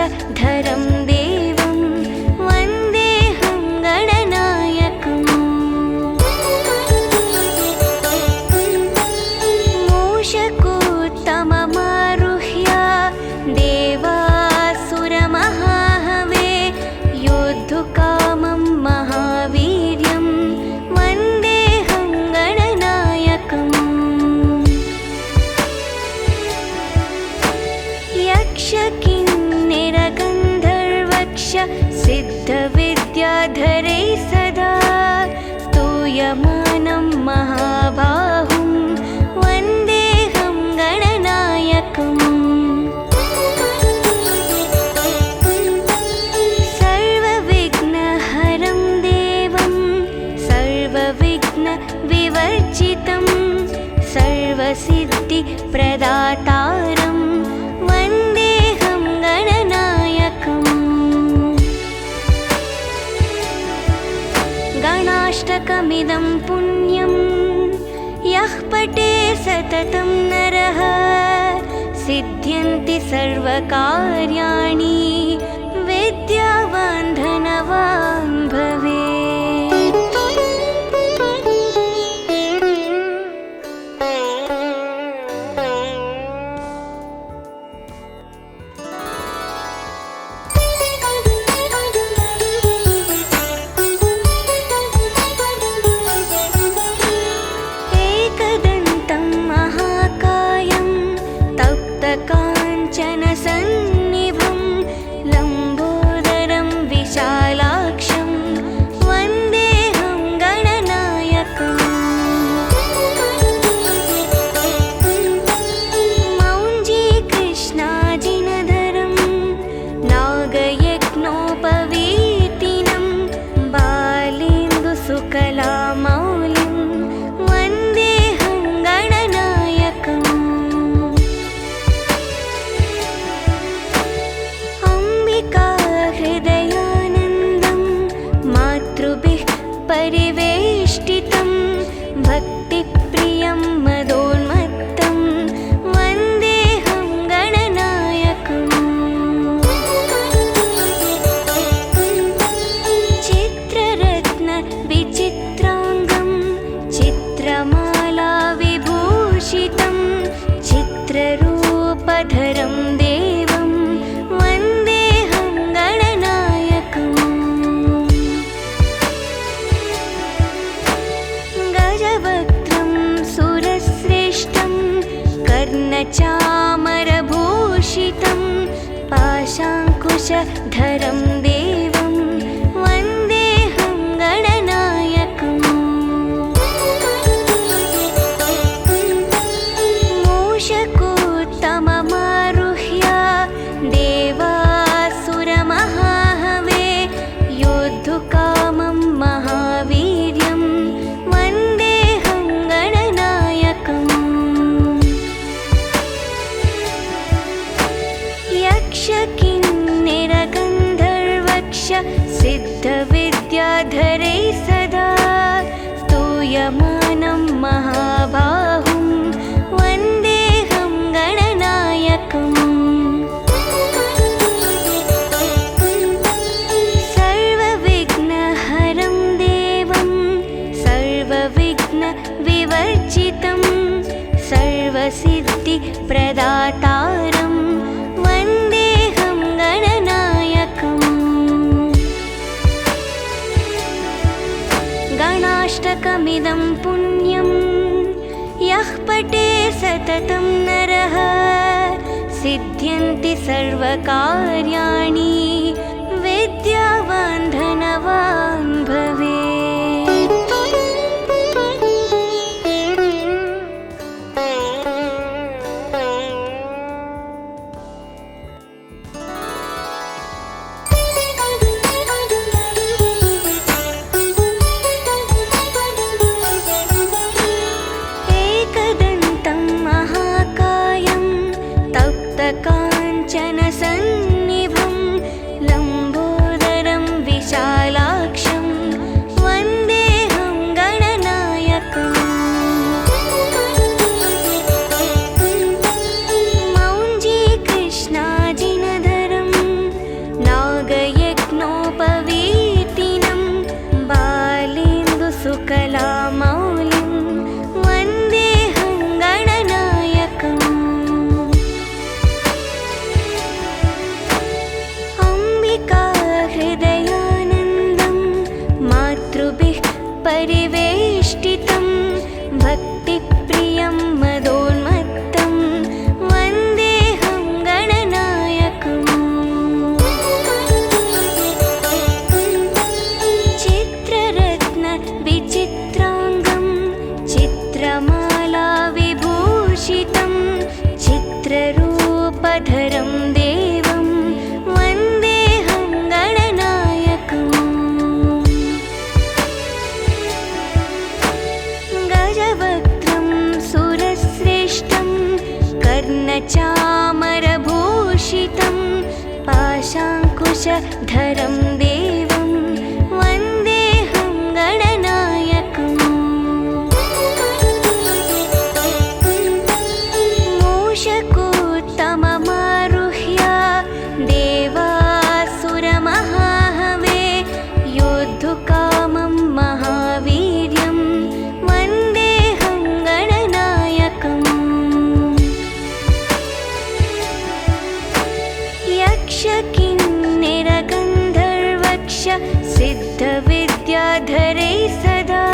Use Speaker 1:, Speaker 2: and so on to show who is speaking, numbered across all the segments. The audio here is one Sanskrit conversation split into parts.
Speaker 1: पाशाङ्कुशधरं देवं वन्देऽहं गणनायकम्। मूषकोत्तममारुह्य देवासुरमहाहवे योद्धुकामं महावीर्यं वन्देऽहं गणनायकम्। यक्षकिन्नरगन्धर्वक्ष सिद्धविद्याधरैः सदा स्तूयमानं महाबाहुं वन्देऽहं गणनायकम्। सर्वविघ्नहरं देवं सर्वविघ्नविवर्जितं सर्वसिद्धिप्रदातारं वन्देऽहं गणनायकम्। गणाष्टकमिदं पुण्यं यः पठे सततं नरः सिद्ध्यन्ति सर्वकार्याणि विद्यावान् धनवान् भवेत्। एकदन्तं महाकायं तप्तकाञ्चनसन्निभं लम्बोदरं विशालाक्षं वन्देऽहं गणनायकम्। मौञ्जीकृष्णाजिनधरं नागयज्ञोपवीतिनं बालेन्दुसुकलामौलिं वन्देऽहं गणनायकम्। अम्बिकाहृदयानन्दं मातृभिः परिवेष्टितं भक्तिप्रियं मदोन्मत्तं वन्देऽहं गणनायकम्। चित्ररत्नविचित्राङ्गं चित्रमालाविभूषितं चित्ररूपधरं देवं वन्देऽहं गणनायकम्। गजवक्त्रं सुरश्रेष्ठं कर्णचामरभूषितं पाशाङ्कुशधरं देवं वन्देऽहं गणनायकम्। मूषकोत्तममारुह्य देवासुरमहाहवे योद्धुकामं महावीर्यं वन्देऽहं गणनायकम्। यक्षकिन्नरगन्धर्वक्ष सिद्धविद्याधरैः सदा स्तूयमानं महाबाहुं वन्देऽहं गणनायकम्। सर्वविघ्नहरं देवं सर्वविघ्नविवर्जितं सर्वसिद्धिप्रदातारं वन्देऽहं गणनायकम्। गणाष्टकमिदं पुण्यं यः पठे सततं नरः सिद्ध्यन्ति सर्वकार्याणि विद्यावान् धनवान् भवेत्। एकदन्तं महाकायं तप्तकाञ्चनसन्निभं लम्बोदरं विशालाक्षं कर्णचामरभूषितं पाशाङ्कुशधरं देवं वन्देऽहं गणनायकम् मूषकोत्तममारुह्य देवासुरमहाहवे योद्धुकामं महावीर्यं वन्देऽहं गणनायकम् यक्षकिन्निरगन्धर्वक्ष सिद्धविद्याधरैः सदा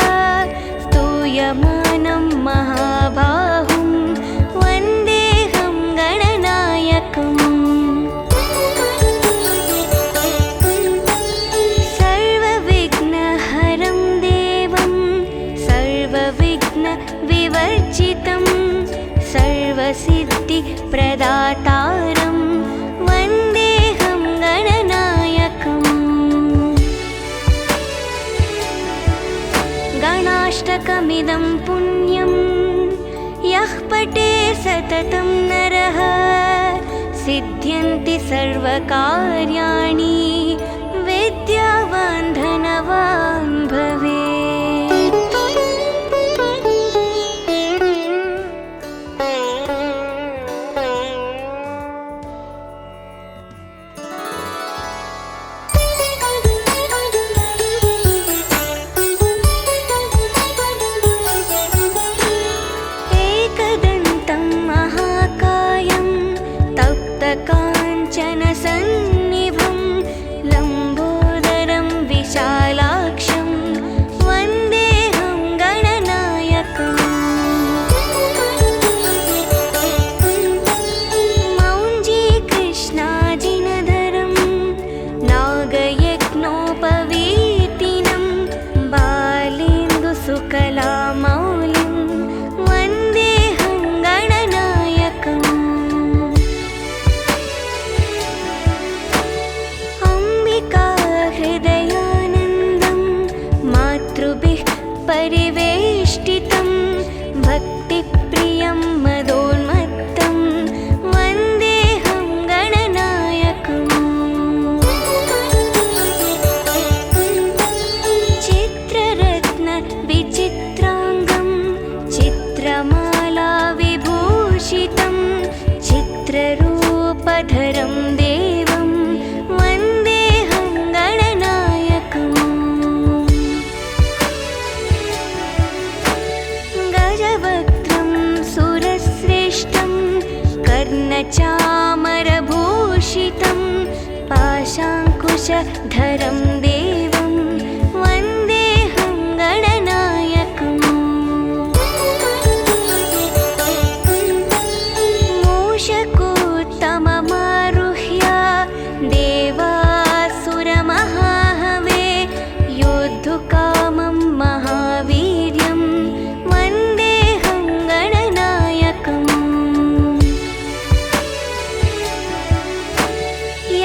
Speaker 1: स्तूयमानं महाबाहुं वन्देऽहं गणनायकम् सर्वविघ्नहरं देवं सर्वविघ्नविवर्जितं सर्वसिद्धिप्रदातारं वन्देऽहं गणनायकम् गणाष्टकमिदं पुण्यं यः पठे सततं नरः सिद्ध्यन्ति सर्वकार्याणि विद्यावान् धनवान् भवेत्। एकदन्तं महाकायं तप्तकाञ्चनसन्निभं लम्बोदरं विशालाक्षं वन्देऽहं गणनायकम् मौञ्जीकृष्णाजिनधरं नागयज्ञोपवीतिनं बालेन्दुसुकलामौलिं वन्देऽहं गणनायकम् अम्बिकाहृदयानन्दं मातृभिः परिवेष्टितं भक्तिप्रियं मदोन्मत्तं वन्देऽहं गणनायकम् चित्ररत्नविचित्राङ्गं चित्रमालाविभूषितं चित्ररूपधरं देवं वन्देऽहं गणनायकम् गजवक्त्रं सुरश्रेष्ठं कर्णचामरभूषितं पाशाङ्कुशधरं देवं वन्देऽहं गणनायकम् मूषकोत्तममारुह्य देवासुरमहाहवे योद्धुकामं महावीर्यं वन्देऽहं गणनायकम्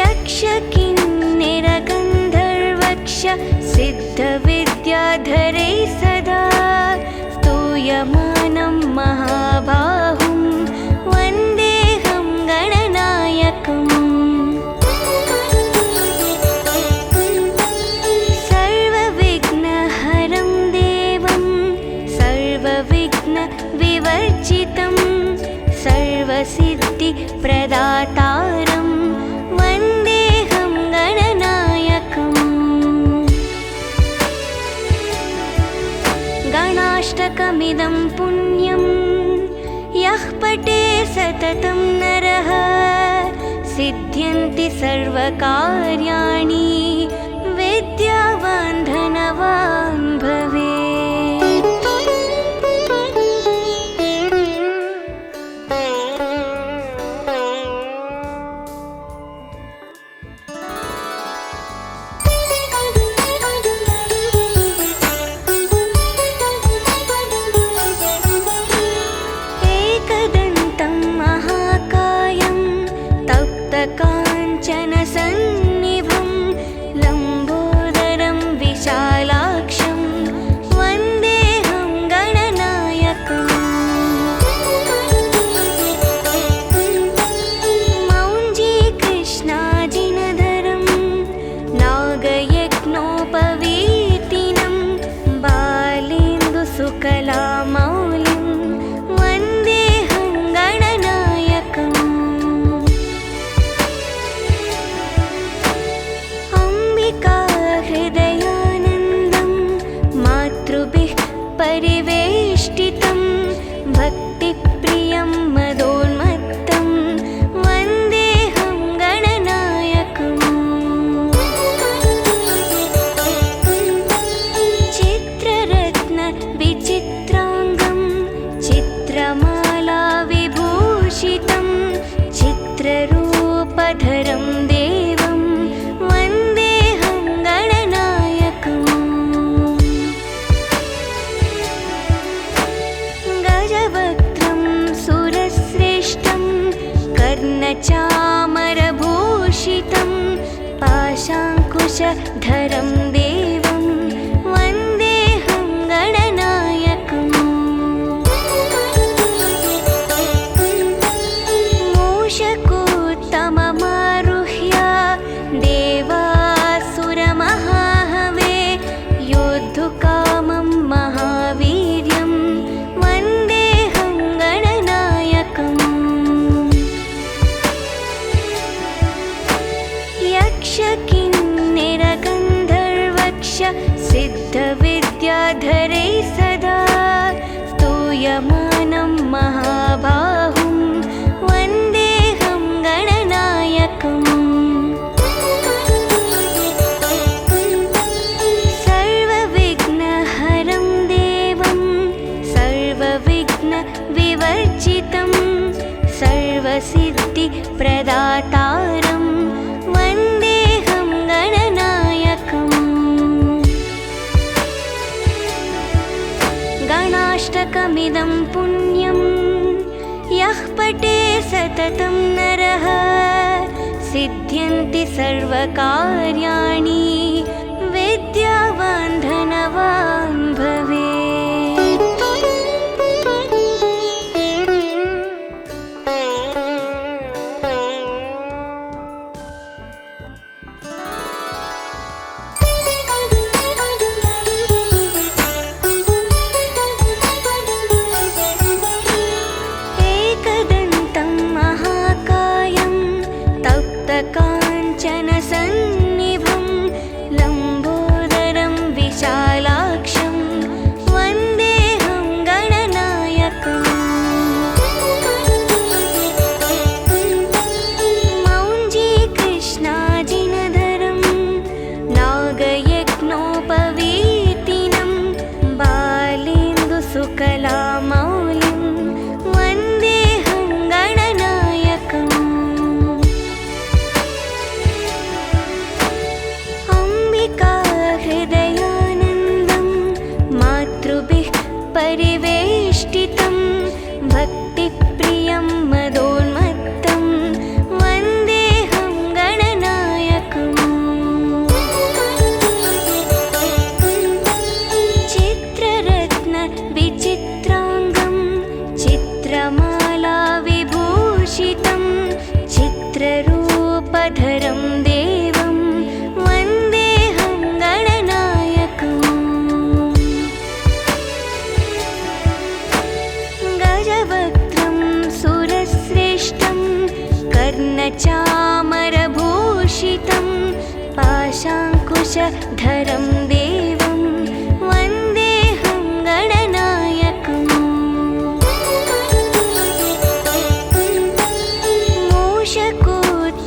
Speaker 1: यक्षकिन्निरगन्धर्वक्ष सिद्धविद्याधरैः सदा स्तूयमानं महाबाहुं वन्देऽहं गणनायकम् सर्वविघ्नहरं देवं सर्वविघ्नविवर्जितं सर्वसिद्धिप्रदातारं वन्देऽहं गणनायकम् गणाष्टकमिदं पुण्यं यः पठे सततं नरः सिद्ध्यन्ति सर्वकार्याणि विद्यावान् धनवान् भवेत्। एकदन्तं महाकायं तप्तकाञ्चनसन्निभं लम्बोदरं विशालाक्षं चित्ररूपधरं देवं वन्देऽहं गणनायकम् गजवक्त्रं सुरश्रेष्ठं कर्णचामरभूषितं पाशाङ्कुशधरं देवं वन्देऽहं गणनायकम् मूषकोत्तममारुह्य देवासुरमहाहवे योद्धुकामं महावीर्यं वन्देऽहं गणनायकम् यक्षकिन्निरगन्धर्वक्ष सिद्धविद्याधरै सदा स्तूयमानं महाबाहुं वन्देऽहं गणनायकम् सर्वविघ्नहरं देवं सर्वविघ्नविवर्जितं सर्वसिद्धिप्रदातारं वन्देऽहं गणनायकम् गणाष्टकमिदं पुण्यं यः पठे सततं नरः सिद्ध्यन्ति सर्वकार्याणि विद्यावान् धनवान् भवेत्। एकदन्तं महाकायं तप्तकाञ्चनसन्निभं लम्बोदरं विशालाक्षं वन्देऽहं गणनायकम् मौञ्जीकृष्णाजिनधरं नागयज्ञोपवीतिनं बालेन्दुसुकलामौलिं वन्देऽहं गणनायकम् अम्बिकाहृदयानन्दं मातृभिः परिवेष्टितं भक्तिप्रियं मदोन्मत्तं वन्देऽहं गणनायकम् चित्ररत्नविचित्राङ्गं चित्रमालाविभूषितं चित्ररूपधरं देवं वन्देऽहं गणनायकम् गजवक्त्रं सुरश्रेष्ठं कर्णचामरभूषितं पाशाङ्कुशधरं देवं वन्देऽहं गणनायकम्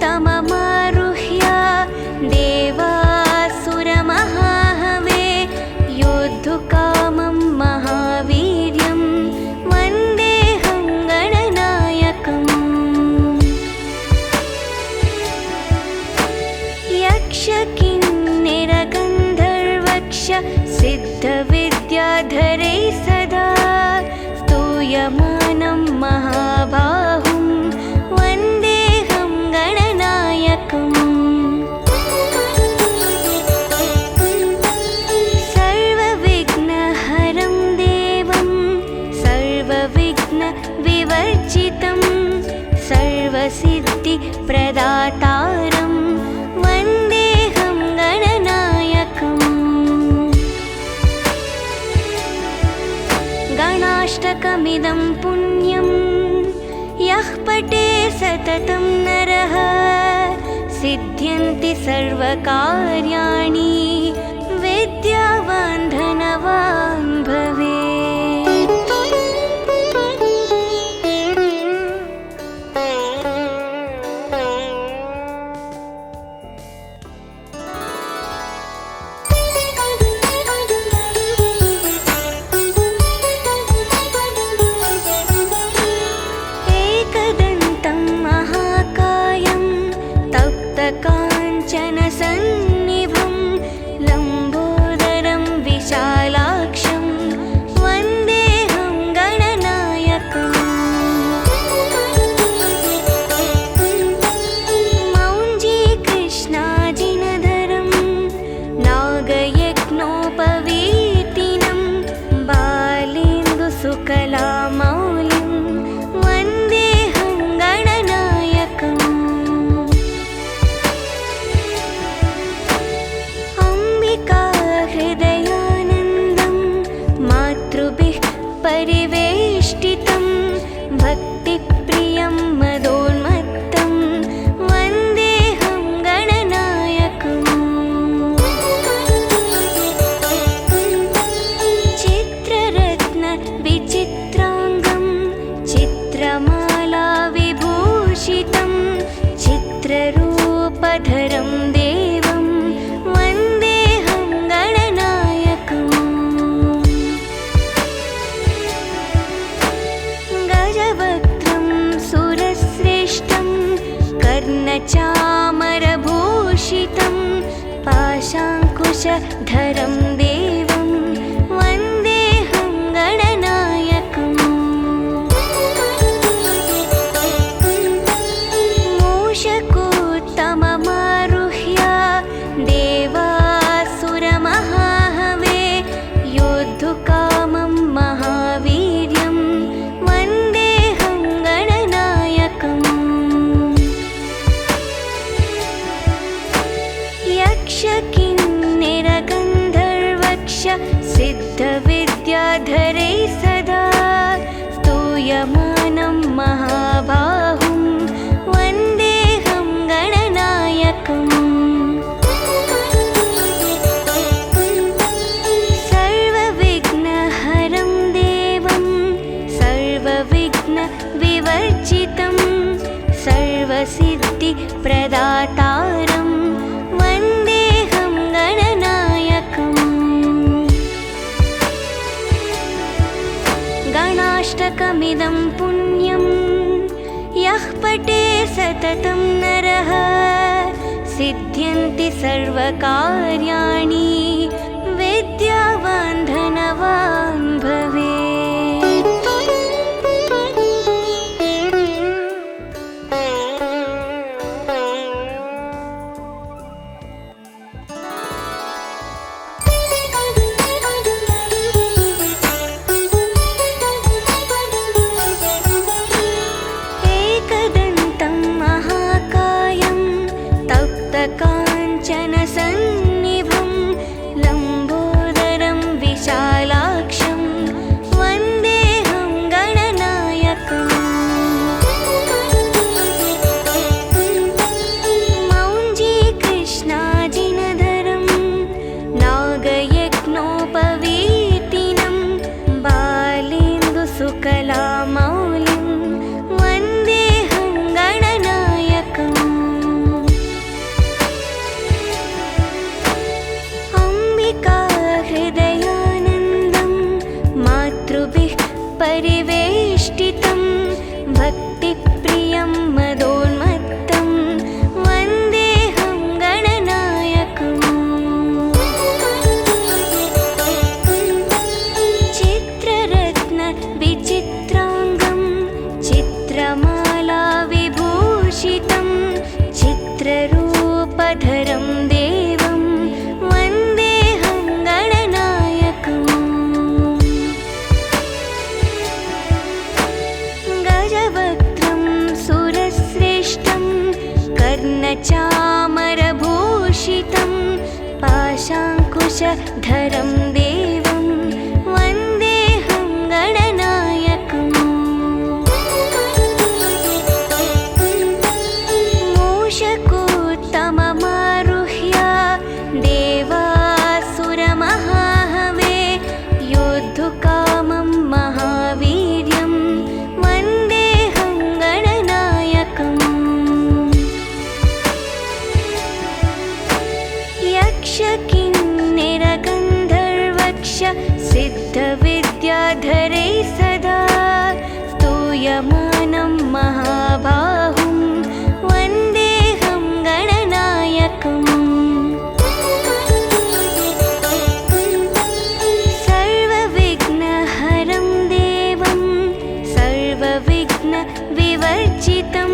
Speaker 1: मूषकोत्तममारुह्य देवासुरमहाहवे योद्धुकामं महावीर्यं वन्देऽहं गणनायकम् यक्षकिन्निरगन्धर्वक्ष सिद्धविद्याधरै सदा स्तूयमानं महाबाहुं वन्देऽहं गणनायकम् सर्वविघ्नहरं देवं सर्वविघ्नविवर्जितं सर्वसिद्धिप्रदातारं वन्देऽहं गणनायकम् गणाष्टकमिदं पुण्यं यः पठे सततं नरः सिद्ध्यन्ति सर्वकार्याणि विद्यावान् धनवान् भवेत्। कर्णचामरभूषितं पाशाङ्कुशधरं देवं वन्देऽहं गणनायकम् मूषकोत्तममारुह्य देवासुरमहाहवे योद्धुकामं महावीर्यं वन्देऽहं गणनायकम् यक्षकिन्निरगन्धर्वक्ष सिद्धविद्याधरै सदा स्तूयमानं महाबाहुं वन्देऽहं गणनायकम् सर्वविघ्नहरं देवं सर्वविघ्नविवर्जितं सर्वसिद्धिप्रदातारं वन्देऽहं गणनायकम् गणाष्टकमिदं पुण्यं यः पठे सततं नरः सिद्ध्यन्ति सर्वकार्याणि विद्यावान् धनवान् भवेत्। एकदन्तं महाकायं तप्तकाञ्चनसन्निभं लम्बोदरं विशालाक्षं वन्देऽहं गणनायकम् मौञ्जीकृष्णाजिनधरं नागयज्ञोपवीतिनं बालेन्दुसुकलामौलिं वन्देऽहं गणनायकम् अम्बिकाहृदयानन्दं मातृभिः परिवेष्टितं भक्तिप्रियं मदोन्मत्तं वन्देऽहं गणनायकम् चित्ररत्नविचित्राङ्गं चित्रमालाविभूषितं चित्ररूपधरं देवं वन्देऽहं गणनायकम् गजवक्त्रं सुरश्रेष्ठं कर्णचामरभूषितं पाशाङ्कुशधरं देवं वन्देऽहं गणनायकम् मूषकोत्तममारुह्य देवासुरमहाहवे योद्धुकामं महावीर्यं वन्देऽहं गणनायकम् यक्षकिन्निरगन्धर्वक्ष सिद्धविद्याधरै सदा स्तूयमानं महाबाहुं वन्देऽहं गणनायकम् सर्वविघ्नहरं देवं सर्वविघ्नविवर्जितं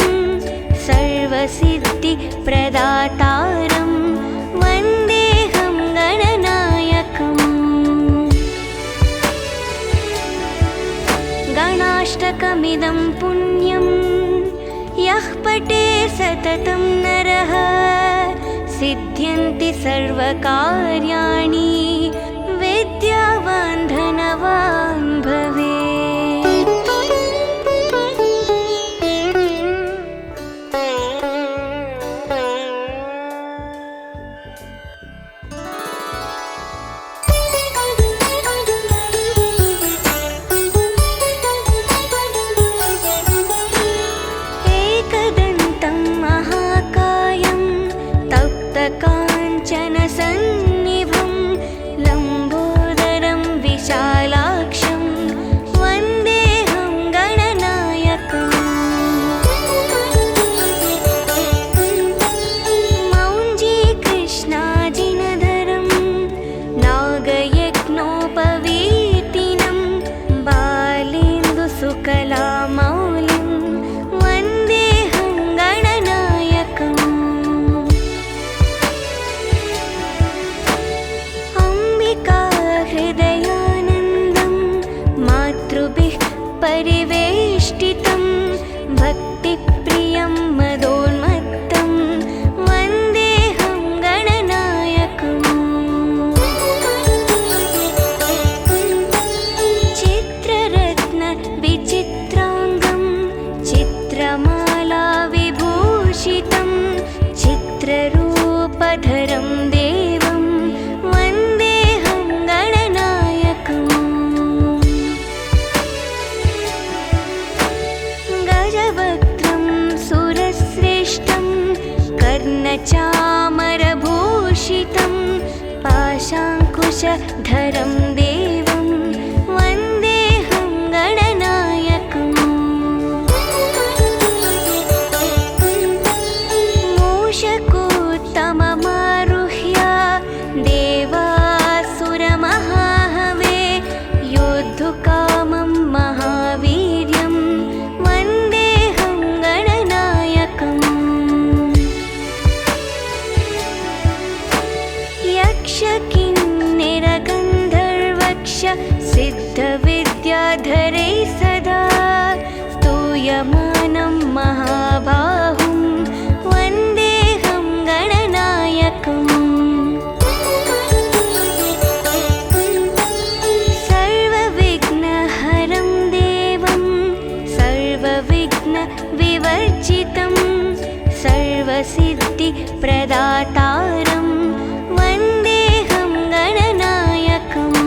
Speaker 1: सर्वसिद्धिप्रदातारं वन्देऽहं गणनायकम् गणाष्टकमिदं पुण्यं यः पठे सततं नरः सिद्ध्यन्ति सर्वकार्याणि विद्यावान् धनवान् भवेत्। एकदन्तं महाकायं तप्तकाञ्चनसन्निभं लम्बोदरं विशालाक्षं गजवक्त्रं सुरश्रेष्ठं कर्णचामरभूषितं पाशाङ्कुशधरं देवं वन्देऽहं गणनायकम् मूषकोत्तममारुह्य देवासुरमहाहवे योद्धुकामं महावीर्यं वन्देऽहं गणनायकम् यक्षकिन्निरगन्धर्वक्ष सिद्धविद्याधरैः सदा स्तूयमानं महाबाहुं वन्देऽहं गणनायकम् सर्वविघ्नहरं देवं सर्वविघ्नविवर्जितं सर्वसिद्धिप्रदातारं वन्देऽहं गणनायकम्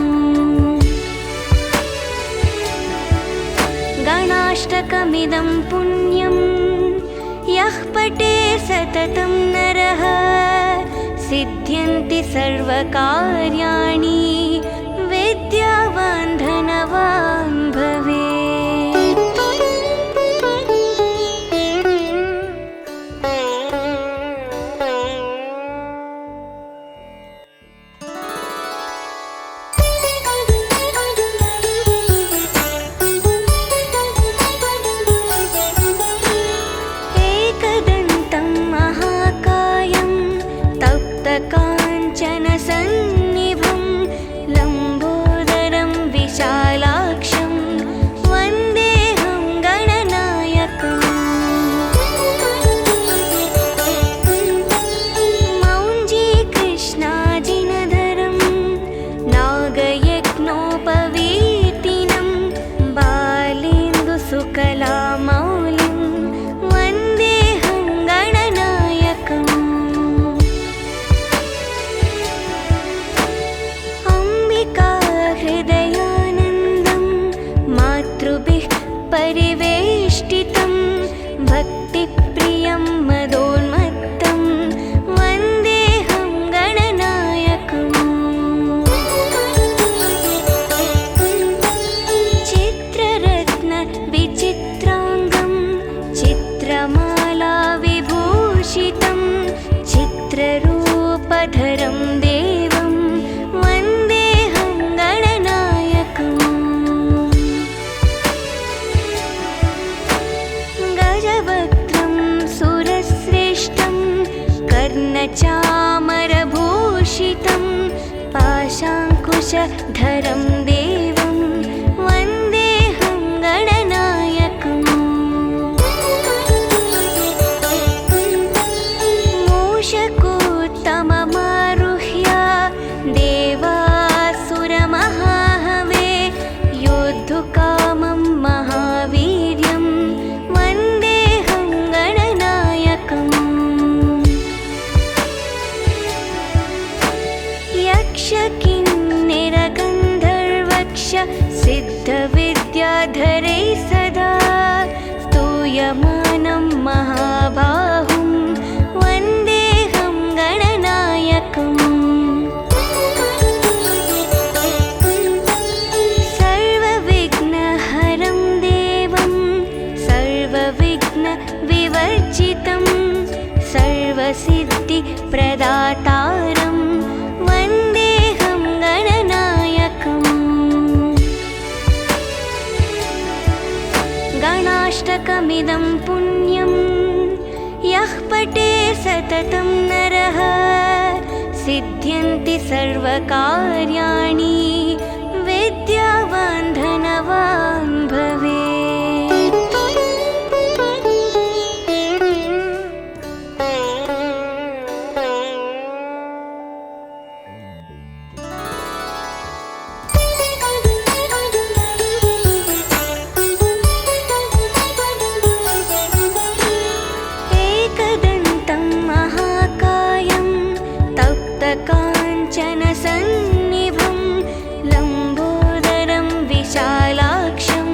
Speaker 1: गणाष्टकमिदं पुण्यं यः पठे सततं नरः सिद्ध्यन्ति सर्वकार्याणि विद्यावान् धनवान् भवेत्। एकदन्तं महाकायं तप्तकाञ्चनसन्निभं लम्बोदरं विशालाक्षं वन्देऽहं गणनायकम् मौञ्जीकृष्णाजिनधरं नागयज्ञोपवीतिनं बालेन्दुसुकलामौलिं वन्देऽहं गणनायकम् अम्बिकाहृदयानन्दं मातृभिः परिवेष्टितं भक्तिप्रियं मदोन्मत्तं वन्देऽहं गणनायकम् चित्ररत्नविचित्राङ्गं चित्रमालाविभूषितं चित्ररूपधरं देवं वन्देऽहं गणनायकम् गजवक्त्रं सुरश्रेष्ठं कर्णचामरभूषितं पाशाङ्कुशधरं देवं वन्देऽहं गणनायकम् मूषकोत्तममारुह्य देवासुरमहाहवे योद्धुकामं महावीर्यं वन्देऽहं गणनायकम् यक्षकिन्निरगन्धर्वक्ष सिद्धविद्याधरैः सदा स्तूयमानं महाबाहुं वन्देऽहं गणनायकम् सर्वविघ्नहरं देवं सर्वविघ्नविवर्जितं सर्वसिद्धिप्रदातारं वन्देऽहं गणनायकम् गणाष्टकमिदं पुण्यं यः पठे सततं नरः सिद्ध्यन्ति सर्वकार्याणि विद्यावान् धनवान् भवेत्। एकदन्तं महाकायं तप्तकाञ्चनसन्निभं लम्बोदरं विशालाक्षं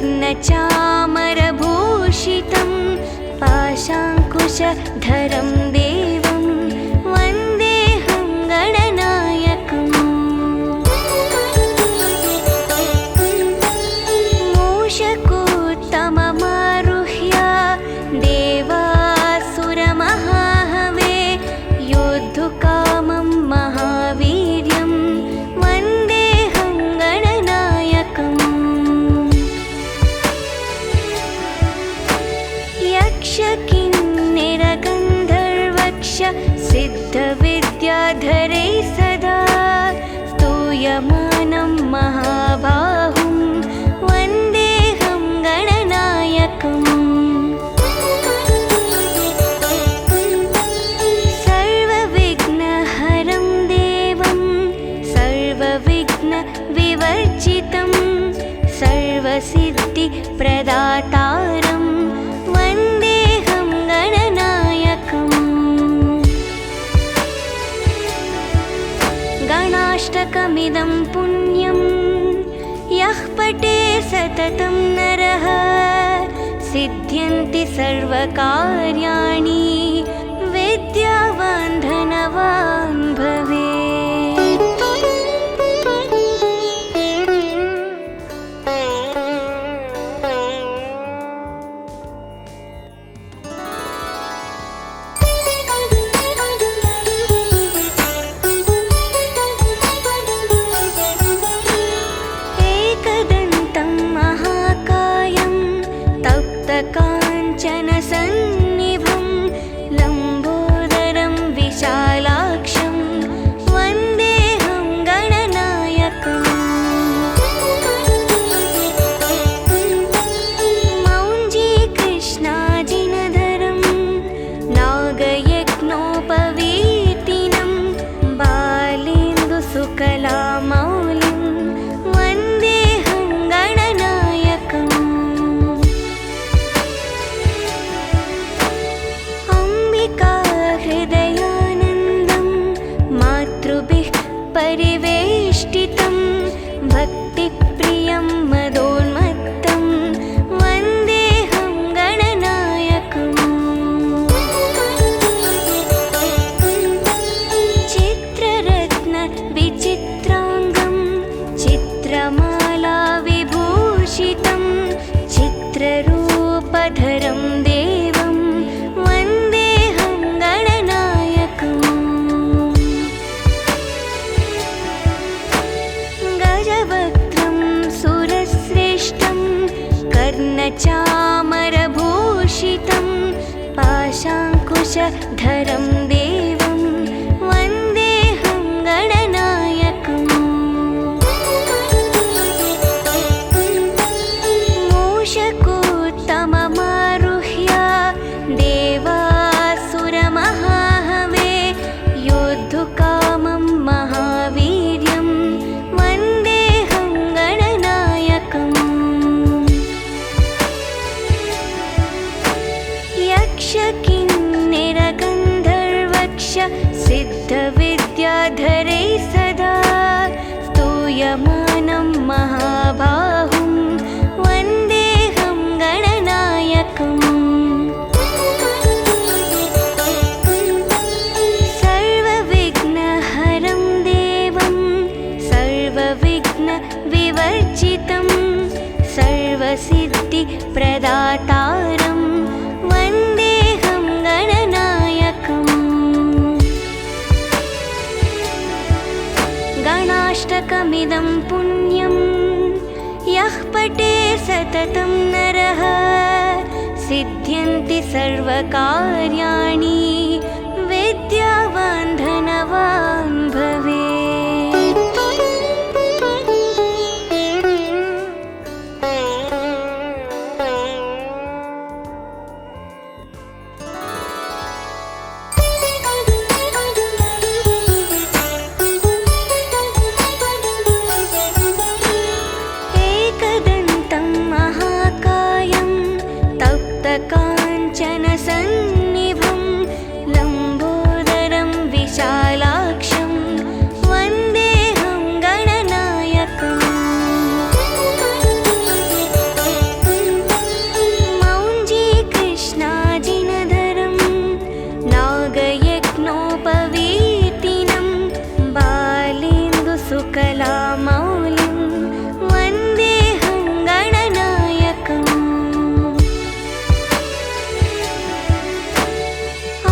Speaker 1: कर्णचामरभूषितं पाशाङ्कुशधरं देवं वन्देऽहं गणनायकम् मूषकोत्तममारुह्य देवासुरमहाहवे योद्धुकामं महावीर्यं वन्देऽहं गणनायकम् यक्षकिन्निरगन्धर्वक्ष सिद्धविद्याधरे सदा स्तूयमानं महाबाहुं वन्देऽहं गणनायकम् सर्वविघ्नहरं देवं सर्वविघ्नविवर्जितं सर्वसिद्धिप्रदातारं वन्देऽहं गणनायकम् गणाष्टकमिदं पुण्यं यः पठे सततं नरः सिद्ध्यन्ति सर्वकार्याणि विद्यावान् धनवान् भवेत्। एकदन्तं महाकायं तप्तकाञ्चनसन्निभं लम्बोदरं विशालाक्षं वन्देऽहं गणनायकम् मौञ्जीकृष्णाजिनधरं नागयज्ञोपवीतिनं बालेन्दुसुकलामौलिं वन्देऽहं गणनायकम् अम्बिकाहृदयानन्दं मातृभिः परिवेष्टितं भक्तिप्रियं मदोन्मत्तं वन्देऽहं गणनायकम् चित्ररत्नविचित्राङ्गं चित्रमालाविभूषितं चित्ररूपधरं देवं वन्देऽहं गणनायकम् गजवक्त्रं सुरश्रेष्ठं कर्णचामरभूषितं पाशाङ्कुशधरं देवं वन्देऽहं गणनायकम् मूषकोत्तममारुह्य देवासुरमहाहवे योद्धुकामं महावीर्यं वन्देऽहं गणनायकम् यक्षकिन्निरगन्धर्वक्ष सिद्धविद्याधरे सदा स्तूयमानं महाबाहुं वन्देऽहं गणनायकम् सर्वविघ्नहरं देवं सर्वविघ्नविवर्जितं सर्वसिद्धिप्रदातारं वन्देऽहं गणनायकम् गणाष्टकमिदं पुण्यं यः पठे सततं नरः सिद्ध्यन्ति सर्वकार्याणि विद्यावान् धनवान् भवेत्। एकदन्तं महाकायं तप्तकाञ्चनसन्निभं लम्बोदरं विशालाक्षं सकलामौलिं वन्देऽहं गणनायकम्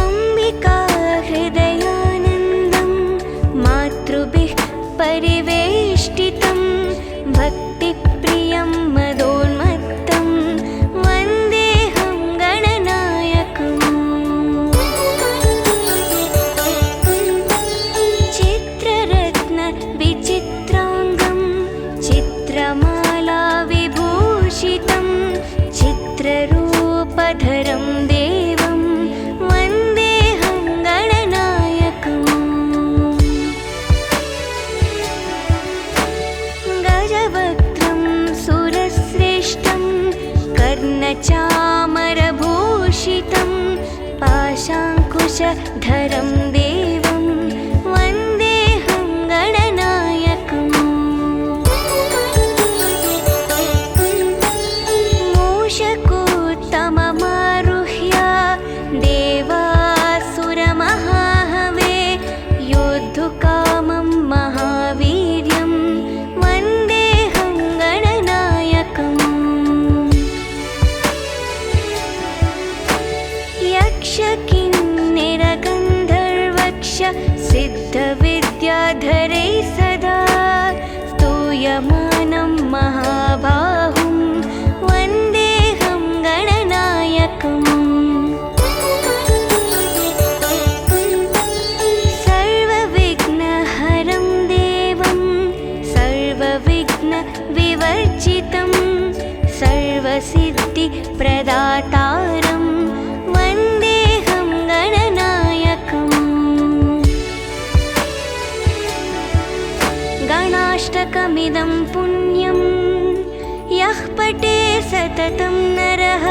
Speaker 1: अम्बिका हृदयानन्दं मातृभिः परिवेष्टितं भक्तिप्रियं मदोन्मत्तं वन्देऽहं गणनायकम् चित्ररत्नविचित्राङ्गं चित्रमाला विभूषितं चित्ररूपधरं देवं वन्देऽहं गणनायकम् गजवक्त्रं सुरश्रेष्ठं कर्णचामरभूषितं पाशाङ्कुशधरं देवं वन्देऽहं गणनायकम् मूषकोत्तममारुह्य देवासुरमहाहवे योद्धुकामं महावीर्यं वन्देऽहं गणनायकम् यक्षकिन्निरगन्धर्वक्ष सिद्धविद्याधरैः सदा स्तूयमानं महाबाहुं वन्देऽहं गणनायकम् सर्वविघ्नहरं देवं सर्वविघ्नविवर्जितं सर्वसिद्धिप्रदातारं वन्देऽहं गणनायकम् गणाष्टकमिदं पुण्यं यः पठे सततं नरः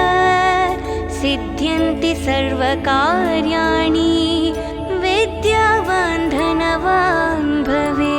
Speaker 1: सिद्ध्यन्ति सर्वकार्याणि विद्यावान् धनवान् भवेत्।